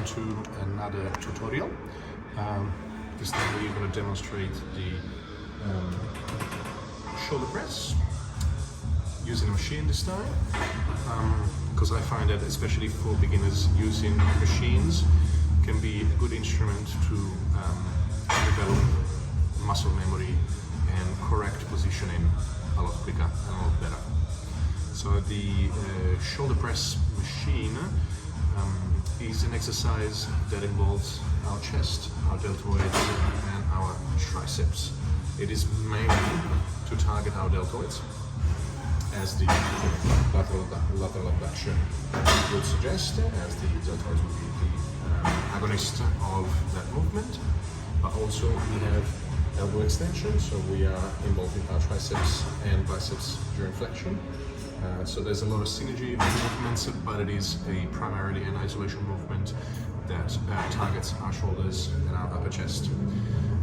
Welcome to another tutorial. This time we're going to demonstrate the shoulder press using a machine this time, because I find that especially for beginners, using machines can be a good instrument to develop muscle memory and correct positioning a lot quicker and a lot better. So the shoulder press machine is an exercise that involves our chest, our deltoids and our triceps. It is mainly to target our deltoids, as the lateral abduction would suggest, as the deltoids would be the agonist of that movement. But also we have elbow extension, so we are involving our triceps and biceps during flexion. So there's a lot of synergy in the movements, but it is primarily an isolation movement that targets our shoulders and our upper chest.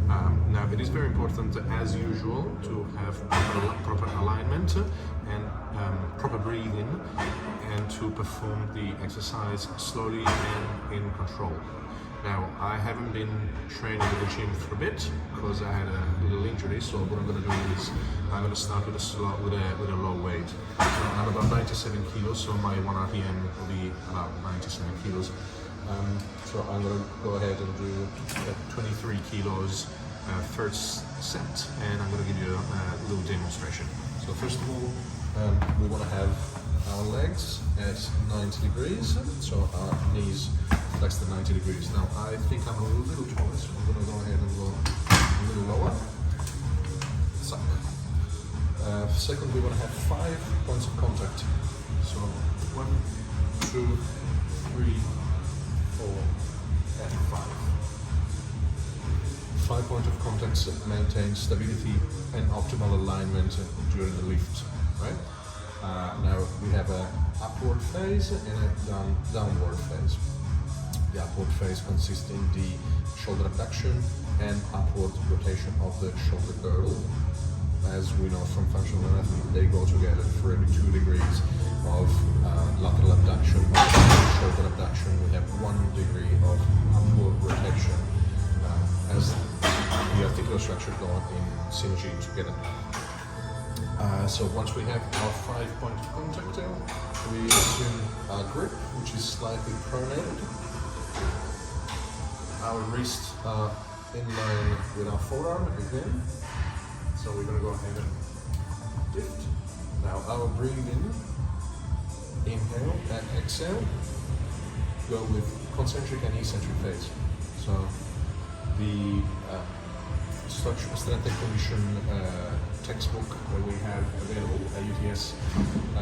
Now it is very important, as usual, to have proper alignment and proper breathing, and to perform the exercise slowly and in control. Now, I haven't been training with the gym for a bit because I had a little injury, so what I'm going to do is I'm going to start with a low weight. So I'm about 97 kilos, so my 1 RPM will be about 97 kilos. So I'm going to go ahead and do 23 kilos first set, and I'm going to give you a little demonstration. So first of all, we want to have our legs at 90 degrees, so our knees flexed at 90 degrees. Now I think I'm a little taller, so I'm going to go ahead and go a little lower. So, second, we want to have 5 points of contact. So 1, 2, 3, 4, and 5. 5 points of contact maintain stability and optimal alignment during the lift, right? Now we have an upward phase and a downward phase. The upward phase consists in the shoulder abduction and upward rotation of the shoulder girdle. As we know from functional anatomy, they go together. For every 2 degrees of lateral abduction or shoulder abduction, we have 1 degree of upward rotation, as the articular structure go in synergy together. So once we have our 5 point of contact, we assume our grip, which is slightly pronated. Our wrists are in line with our forearm again. So we're going to go ahead and lift. Now our breathing, inhale and exhale, go with concentric and eccentric phase. So the structural strength and condition textbook that we have available at UTS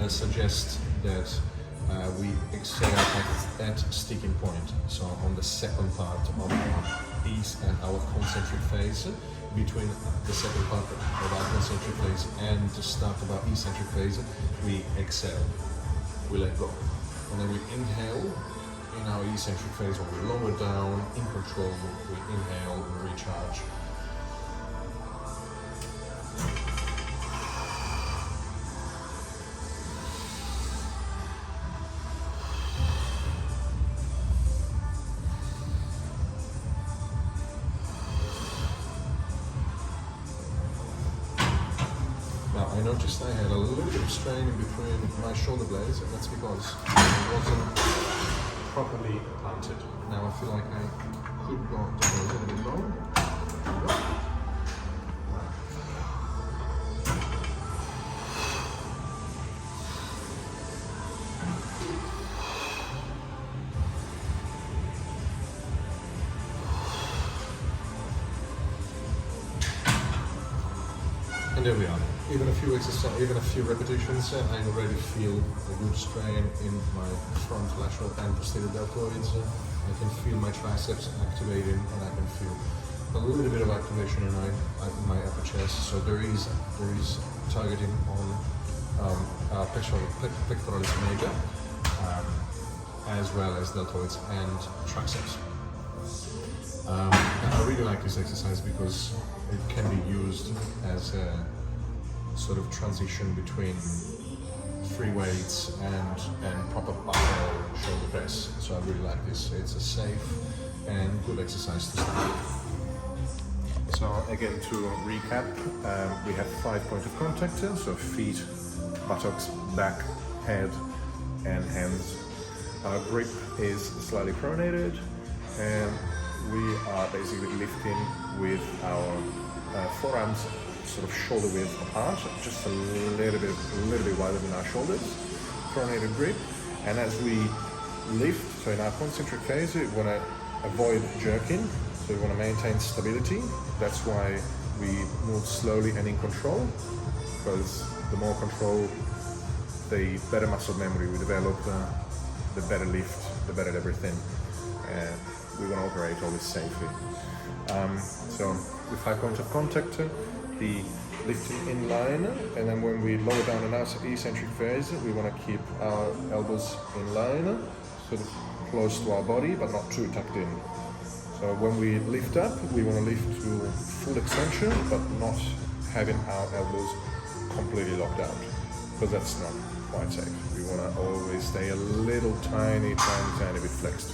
suggests that we exhale at sticking point, so on the second part of our ease and our concentric phase. Between the second part of our concentric phase and the start of our eccentric phase, we exhale, we let go. And then we inhale in our eccentric phase, when we lower down, in control, we inhale and recharge. I noticed I had a little bit of strain in between my shoulder blades, and that's because it wasn't properly planted. Now I feel like I could go down a little bit lower. And there we are. Even a few repetitions, I already feel a good strain in my front lateral and posterior deltoids. I can feel my triceps activating, and I can feel a little bit of activation in my upper chest. So there is targeting on our pectoralis major, as well as deltoids and triceps. I really like this exercise because it can be used as a sort of transition between free weights and proper barbell shoulder press. So I really like this. It's a safe and good exercise to start. So again, to recap, we have 5 points of contact, so feet, buttocks, back, head and hands. Our grip is slightly pronated and we are basically lifting with our forearms sort of shoulder width apart, just a little bit wider than our shoulders, pronated grip. And as we lift, so in our concentric phase, we want to avoid jerking, so we want to maintain stability. That's why we move slowly and in control, because the more control, the better muscle memory we develop, the better lift, the better everything. And we want to operate all this safely. So with 5 points of contact, the lifting in line, and then when we lower down in our eccentric phase, we want to keep our elbows in line, sort of close to our body, but not too tucked in. So when we lift up, we want to lift to full extension, but not having our elbows completely locked out, because that's not quite safe. We want to always stay a little tiny bit flexed.